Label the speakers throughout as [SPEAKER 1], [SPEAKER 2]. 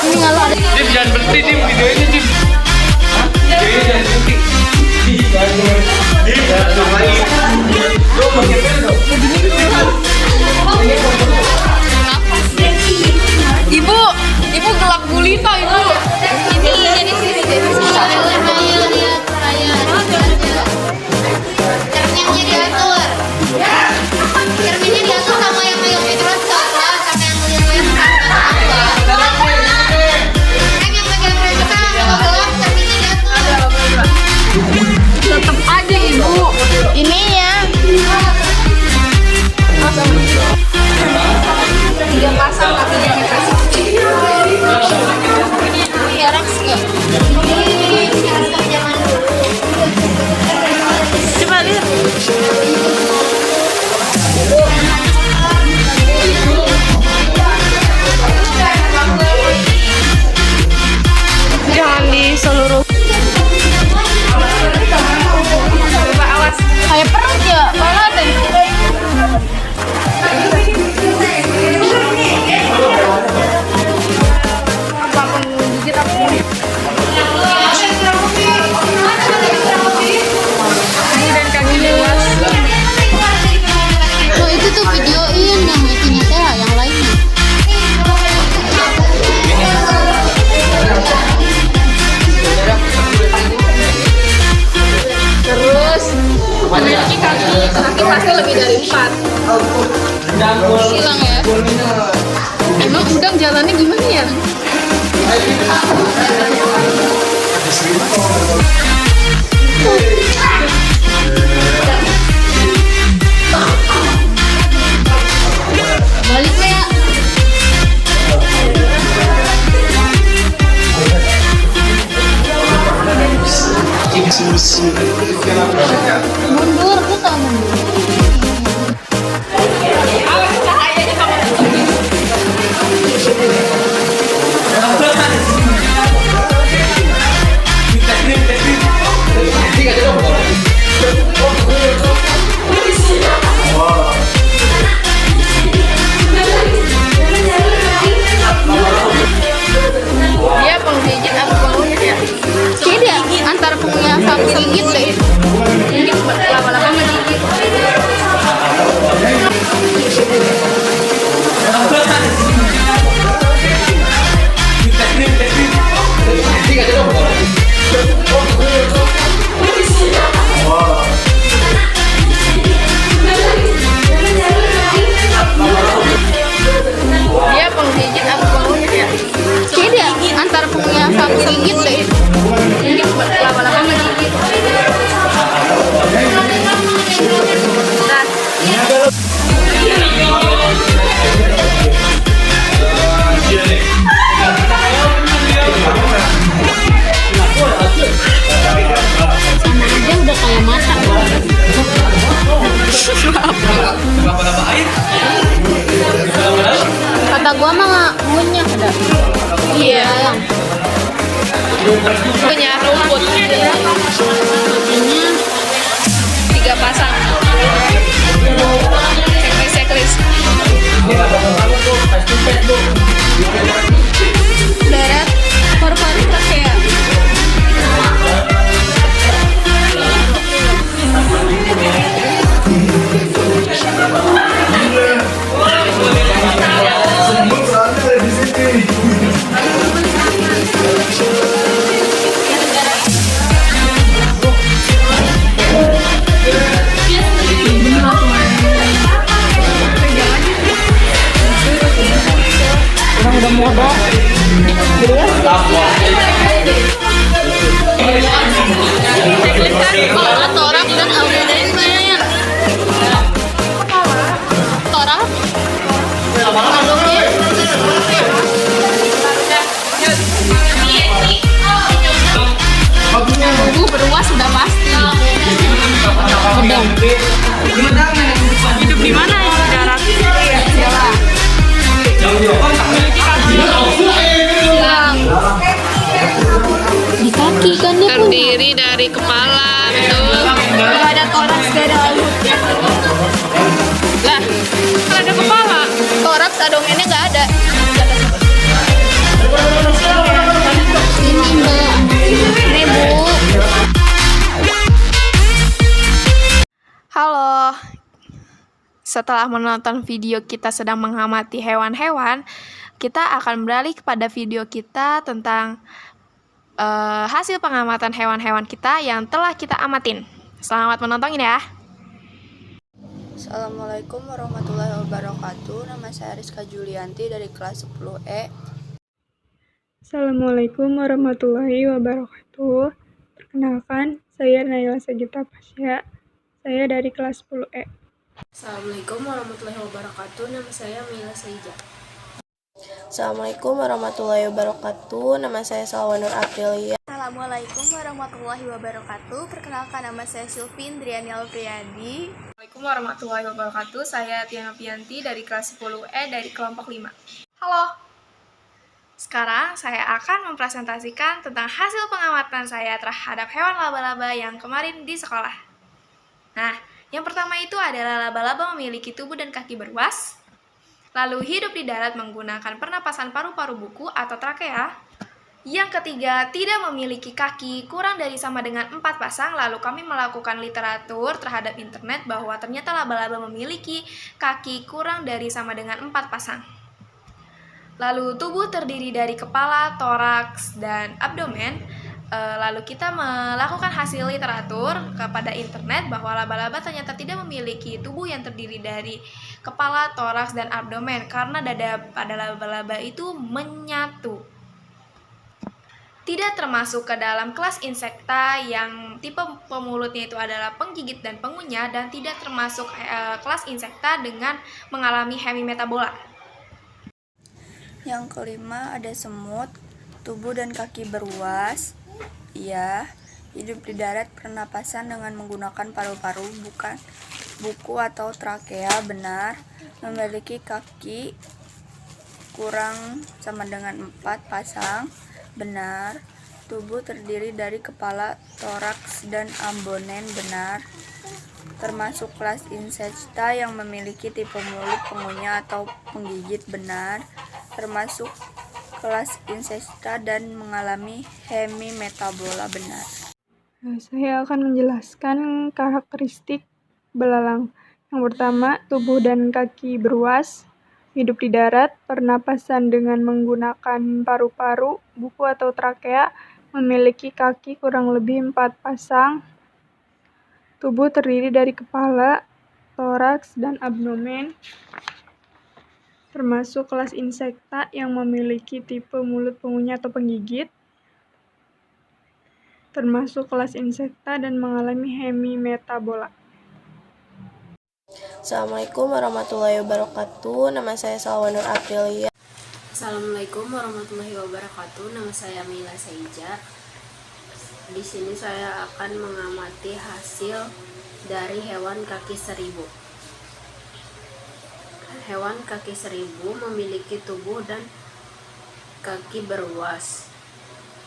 [SPEAKER 1] Ini kalau ada
[SPEAKER 2] Dim, jangan berhenti Dim, videonya Dim. Videonya jangan berhenti. Dim, jangan lagi. Lo makin dong.
[SPEAKER 1] Ibu gelak gulita ibu. Ini jadi sini jadi susah. Cerminnya diatur. Cerminnya diatur sama yang mayongnya terus coklat sama yang lihat yang bagian mereka kalau gelap cerminnya diatur. Tetap aja ibu. Ini ya. Tiga pasang tapi yang dikasih. Ini Rex nggak? Ini zaman dulu. Coba lihat. Jangan di seluruh. Coba awas. Kayak perut ya, malah deh. Oh itu tuh videoin yang itunya teh yang lainnya. Terus memiliki kaki pasti lebih dari 4. Silang ya. Emang udang jalannya gimana ya? Balik ya. Mundur tuh tak mundur. Dia penggigit apa pengunyah ya? Kayaknya dia antara pengunyah sama penggigit deh. Gigit lama-lama menggigit. Dia penggigit apa pengunyah ya? Kayaknya dia antara pengunyah sama penggigit deh. Gigit lama-lama menggigit. Sama aja udah kayak mata. Kata gua mah ngunyah ada. Iya. Punya rumput. Ini 3 pasang. Checklist. Deret, paru-paru pakai ya. Udah modal. Torak dan audio dari mana ya? Torak. Beruas sudah pasti. Gedong. Hidup di mana ya sekarang? Jalan. Di kaki kan dia
[SPEAKER 3] terdiri
[SPEAKER 1] terdiri dari kepala, betul.
[SPEAKER 3] Gak ada toraks, gak ada alut.
[SPEAKER 1] Lah, kan ada kepala.
[SPEAKER 3] Toraks abdomennya gak ada. Ini mbak. Ini bu.
[SPEAKER 1] Halo. Setelah menonton video kita sedang mengamati hewan-hewan, kita akan beralih kepada video kita tentang hasil pengamatan hewan-hewan kita yang telah kita amatin. Selamat menonton ya.
[SPEAKER 3] Assalamualaikum warahmatullahi wabarakatuh. Nama saya Rizka Julianti dari kelas 10E.
[SPEAKER 4] Assalamualaikum warahmatullahi wabarakatuh. Perkenalkan, saya Naila Sagita Pasya. Saya dari kelas 10E.
[SPEAKER 1] Assalamualaikum warahmatullahi wabarakatuh. Nama saya Mila Saija.
[SPEAKER 5] Assalamualaikum warahmatullahi wabarakatuh. Nama saya Salwanur Aprilia.
[SPEAKER 3] Assalamualaikum warahmatullahi wabarakatuh. Perkenalkan, nama saya Sylvie Indriani Alfriadi.
[SPEAKER 1] Assalamualaikum warahmatullahi wabarakatuh. Saya Tiana Pianti dari kelas 10E dari kelompok 5. Halo. Sekarang saya akan mempresentasikan tentang hasil pengamatan saya terhadap hewan laba-laba yang kemarin di sekolah. Nah, yang pertama itu adalah laba-laba memiliki tubuh dan kaki beruas, lalu hidup di darat menggunakan pernapasan paru-paru buku atau trakea. Yang ketiga, tidak memiliki kaki kurang dari sama dengan 4 pasang, lalu kami melakukan literatur terhadap internet bahwa ternyata laba-laba memiliki kaki kurang dari sama dengan 4 pasang. Lalu tubuh terdiri dari kepala, toraks, dan abdomen. Lalu kita melakukan hasil literatur kepada internet bahwa laba-laba ternyata tidak memiliki tubuh yang terdiri dari kepala, toraks, dan abdomen karena dada pada laba-laba itu menyatu. Tidak termasuk ke dalam kelas insekta yang tipe pemulutnya itu adalah penggigit dan pengunyah, dan tidak termasuk kelas insekta dengan mengalami hemimetabola.
[SPEAKER 3] Yang kelima ada semut, tubuh dan kaki beruas. Iya, hidup di darat pernapasan dengan menggunakan paru-paru, bukan buku atau trakea. Benar. Memiliki kaki kurang sama dengan 4 pasang. Benar. Tubuh terdiri dari kepala, toraks, dan abdomen. Benar. Termasuk kelas insekta yang memiliki tipe mulut pengunyah atau penggigit. Benar. Termasuk kelas insekta dan mengalami hemimetabola. Benar.
[SPEAKER 4] Saya akan menjelaskan karakteristik belalang. Yang pertama, tubuh dan kaki beruas, hidup di darat, pernapasan dengan menggunakan paru-paru, buku atau trakea, memiliki kaki kurang lebih 4 pasang, tubuh terdiri dari kepala, toraks, dan abdomen. Termasuk kelas insekta yang memiliki tipe mulut pengunyah atau penggigit, termasuk kelas insekta dan mengalami hemimetabola.
[SPEAKER 5] Assalamualaikum warahmatullahi wabarakatuh. Nama saya Salwanur Aprilia.
[SPEAKER 6] Assalamualaikum warahmatullahi wabarakatuh. Nama saya Mila Saija. Di sini saya akan mengamati hasil dari hewan kaki seribu. Hewan kaki seribu memiliki tubuh dan kaki beruas.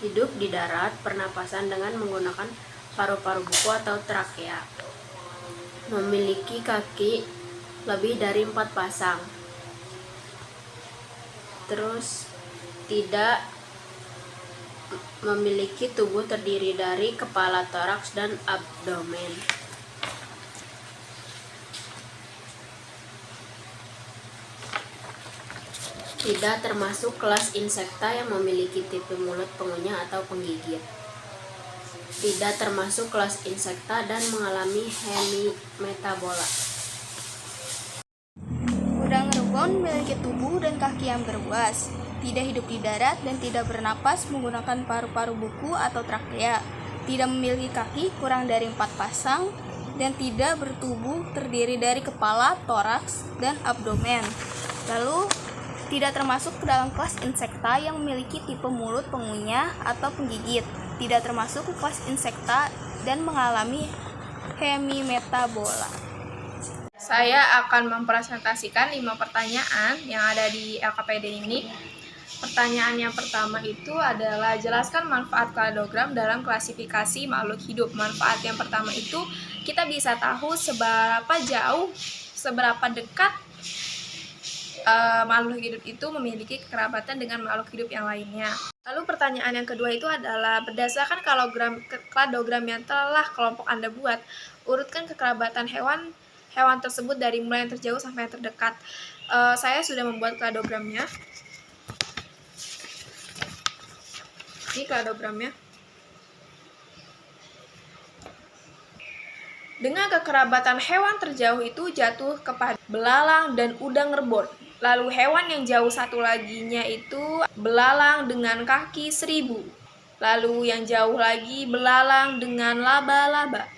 [SPEAKER 6] Hidup di darat, pernapasan dengan menggunakan paru-paru buku atau trakea. Memiliki kaki lebih dari 4 pasang. Terus tidak memiliki tubuh terdiri dari kepala, toraks, dan abdomen. Tidak termasuk kelas insekta yang memiliki tipe mulut pengunyah atau penggigit. Tidak termasuk kelas insekta dan mengalami hemimetabola.
[SPEAKER 3] Udang rebon memiliki tubuh dan kaki yang beruas, tidak hidup di darat dan tidak bernapas menggunakan paru-paru buku atau trakea, tidak memiliki kaki kurang dari 4 pasang, dan tidak bertubuh terdiri dari kepala, toraks, dan abdomen. Lalu, tidak termasuk ke dalam kelas insekta yang memiliki tipe mulut pengunyah atau penggigit, tidak termasuk ke kelas insekta dan mengalami hemimetabola.
[SPEAKER 1] Saya akan mempresentasikan 5 pertanyaan yang ada di LKPD ini. Pertanyaan yang pertama itu adalah jelaskan manfaat kladogram dalam klasifikasi makhluk hidup. Manfaat yang pertama itu kita bisa tahu seberapa jauh, seberapa dekat makhluk hidup itu memiliki kekerabatan dengan makhluk hidup yang lainnya. Lalu pertanyaan yang kedua itu adalah berdasarkan kladogram yang telah kelompok Anda buat, urutkan kekerabatan hewan tersebut dari mulai yang terjauh sampai yang terdekat. Saya sudah membuat kladogramnya. Ini kladogramnya. Dengan kekerabatan hewan terjauh itu jatuh kepada belalang dan udang rebon. Lalu hewan yang jauh satu laginya itu belalang dengan kaki 1000. Lalu yang jauh lagi belalang dengan laba-laba.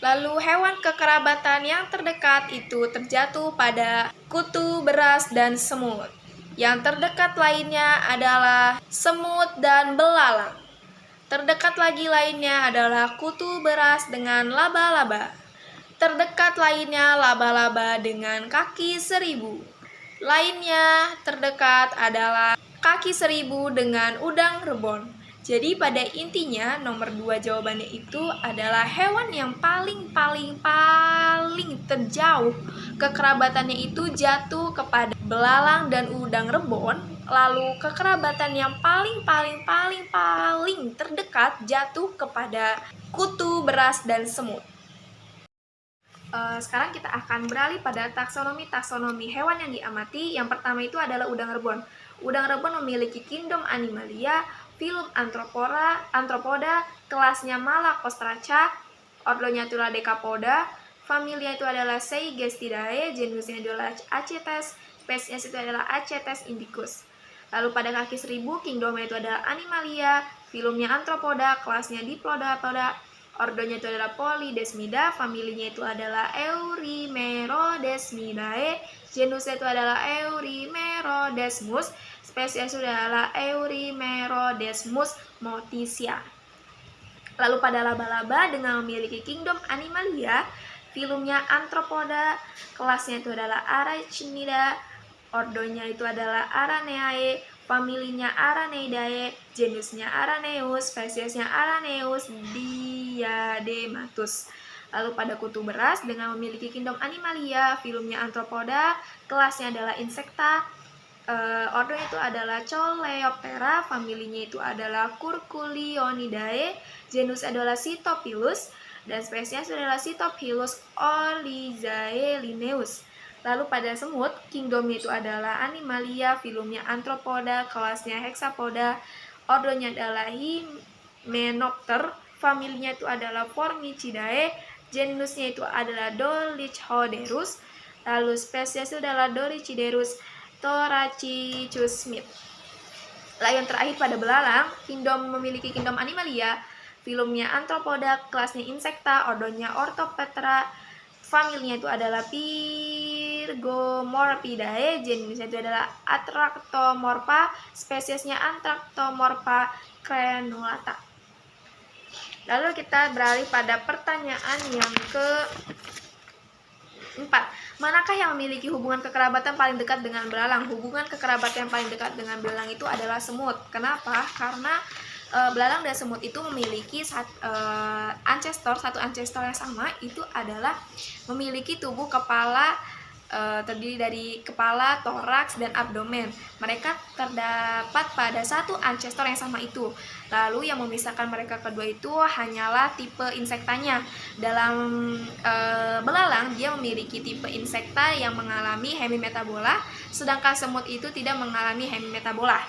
[SPEAKER 1] Lalu hewan kekerabatan yang terdekat itu terjatuh pada kutu, beras, dan semut. Yang terdekat lainnya adalah semut dan belalang. Terdekat lagi lainnya adalah kutu, beras, dengan laba-laba. Terdekat lainnya laba-laba dengan kaki 1000. Lainnya terdekat adalah kaki 1000 dengan udang rebon. Jadi pada intinya nomor 2 jawabannya itu adalah hewan yang paling terjauh kekerabatannya itu jatuh kepada belalang dan udang rebon. Lalu kekerabatan yang paling terdekat jatuh kepada kutu, beras, dan semut. Sekarang kita akan beralih pada taksonomi hewan yang diamati. Yang pertama itu adalah udang rebon. Udang rebon memiliki kingdom Animalia, filum Arthropoda, kelasnya Malacostraca, ordonya itu adalah Decapoda, familia itu adalah Seigestidae, genusnya adalah Acetes, spesies itu adalah Acetes indicus. Lalu pada kaki 1000, kingdomnya itu adalah Animalia, filumnya Arthropoda, kelasnya Diplodopoda, ordonya itu adalah Polydesmida, familinya itu adalah Eurimerodesmidae, genusnya itu adalah Eurimerodesmus, spesies itu adalah Eurimerodesmus moticia. Lalu pada laba-laba dengan memiliki kingdom Animalia, filumnya Arthropoda, kelasnya itu adalah Arachnida, ordonya itu adalah Araneae, familinya Araneidae, genusnya Araneus, spesiesnya Araneus diadematus. Lalu pada kutu beras dengan memiliki kingdom Animalia, filumnya Arthropoda, kelasnya adalah Insecta, ordonya itu adalah Coleoptera, familinya itu adalah Curculionidae, genus adalah Cytophilus, dan spesies adalah Cytophilus olizae linnaeus. Lalu pada semut, kingdomnya itu adalah Animalia, filumnya Arthropoda, kelasnya Hexapoda, ordonya adalah Hymenopter, familinya itu adalah Formicidae, genusnya itu adalah Dolichoderus, lalu spesies itu adalah Dolichiderus thoracicus Smith. Lalu yang terakhir pada belalang, memiliki kingdom Animalia, filumnya Arthropoda, kelasnya Insecta, ordonya Orthopetra, familinya itu adalah Pyrgomorphidae, jenisnya itu adalah Atractomorpha, spesiesnya Atractomorpha crenulata. Lalu kita beralih pada pertanyaan yang keempat. Manakah yang memiliki hubungan kekerabatan paling dekat dengan belalang? Hubungan kekerabatan yang paling dekat dengan belalang itu adalah semut. Kenapa? Karena belalang dan semut itu memiliki satu ancestor yang sama, itu adalah memiliki tubuh kepala terdiri dari kepala, toraks, dan abdomen. Mereka terdapat pada satu ancestor yang sama itu. Lalu yang memisahkan mereka kedua itu hanyalah tipe insektanya. Dalam belalang dia memiliki tipe insekta yang mengalami hemimetabola, sedangkan semut itu tidak mengalami hemimetabola.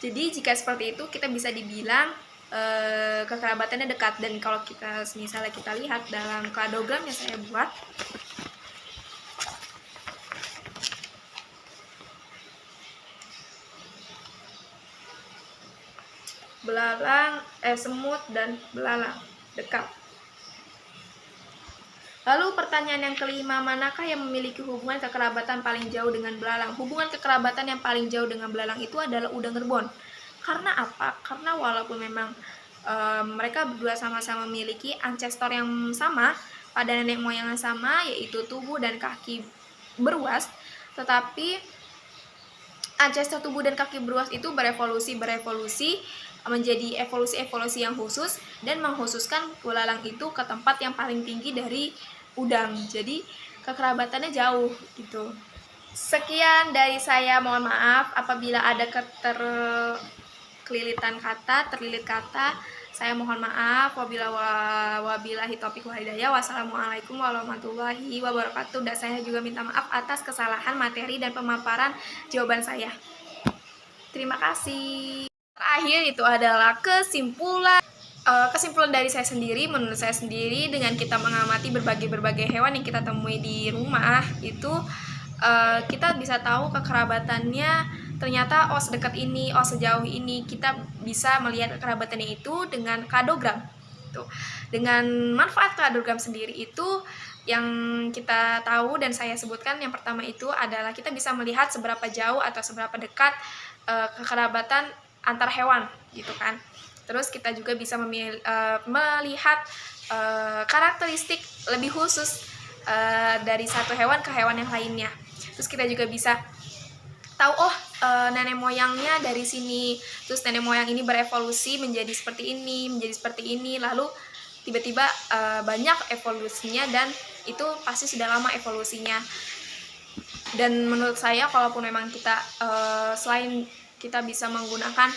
[SPEAKER 1] Jadi jika seperti itu kita bisa dibilang kekerabatannya dekat. Dan kalau misalnya kita lihat dalam kladogram yang saya buat, semut dan belalang dekat. Lalu pertanyaan yang kelima, manakah yang memiliki hubungan kekerabatan paling jauh dengan belalang? Hubungan kekerabatan yang paling jauh dengan belalang itu adalah udang rebon. Karena apa? Karena walaupun memang mereka berdua sama-sama memiliki ancestor yang sama, pada nenek moyang yang sama, yaitu tubuh dan kaki beruas, tetapi ancestor tubuh dan kaki beruas itu berevolusi menjadi evolusi yang khusus dan mengkhususkan belalang itu ke tempat yang paling tinggi dari udang. Jadi kekerabatannya jauh gitu. Sekian dari saya, mohon maaf apabila ada terlilit kata. Saya mohon maaf. Wabillahi taufiq wal hidayah. Wassalamualaikum warahmatullahi wabarakatuh. Dan saya juga minta maaf atas kesalahan materi dan pemaparan jawaban saya. Terima kasih. Terakhir itu adalah kesimpulan dari saya sendiri. Menurut saya sendiri, dengan kita mengamati berbagai hewan yang kita temui di rumah itu, kita bisa tahu kekerabatannya. Ternyata sedekat ini, sejauh ini. Kita bisa melihat kekerabatannya itu dengan kladogram. Dengan manfaat kladogram sendiri itu yang kita tahu dan saya sebutkan, yang pertama itu adalah kita bisa melihat seberapa jauh atau seberapa dekat kekerabatan antar hewan gitu kan. Terus kita juga bisa melihat karakteristik lebih khusus dari satu hewan ke hewan yang lainnya. Terus kita juga bisa tahu nenek moyangnya dari sini, terus nenek moyang ini berevolusi menjadi seperti ini, lalu tiba-tiba banyak evolusinya, dan itu pasti sudah lama evolusinya. Dan menurut saya, kalaupun memang kita selain kita bisa menggunakan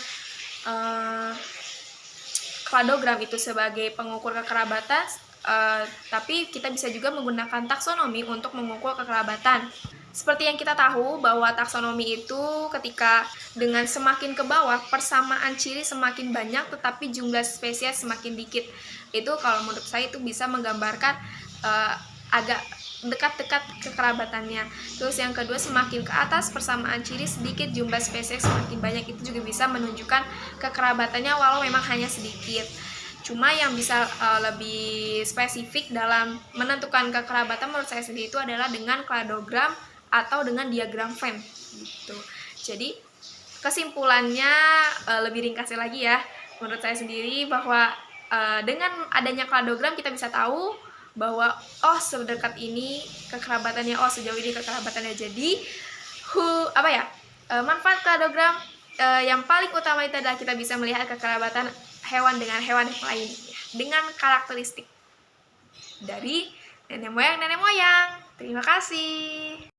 [SPEAKER 1] kladogram itu sebagai pengukur kekerabatan, tapi kita bisa juga menggunakan taksonomi untuk mengukur kekerabatan. Seperti yang kita tahu bahwa taksonomi itu ketika dengan semakin ke bawah persamaan ciri semakin banyak tetapi jumlah spesies semakin dikit. Itu kalau menurut saya itu bisa menggambarkan agak dekat-dekat kekerabatannya. Terus yang kedua, semakin ke atas persamaan ciri sedikit jumlah spesies semakin banyak, itu juga bisa menunjukkan kekerabatannya walau memang hanya sedikit. Cuma yang bisa lebih spesifik dalam menentukan kekerabatan menurut saya sendiri itu adalah dengan kladogram atau dengan diagram Venn gitu. Jadi kesimpulannya lebih ringkasnya lagi ya, menurut saya sendiri bahwa dengan adanya kladogram kita bisa tahu bahwa sedekat ini kekerabatannya, sejauh ini kekerabatannya. Jadi manfaat kladogram yang paling utama itu adalah kita bisa melihat kekerabatan hewan dengan hewan yang lain dengan karakteristik dari nenek moyang. Terima kasih.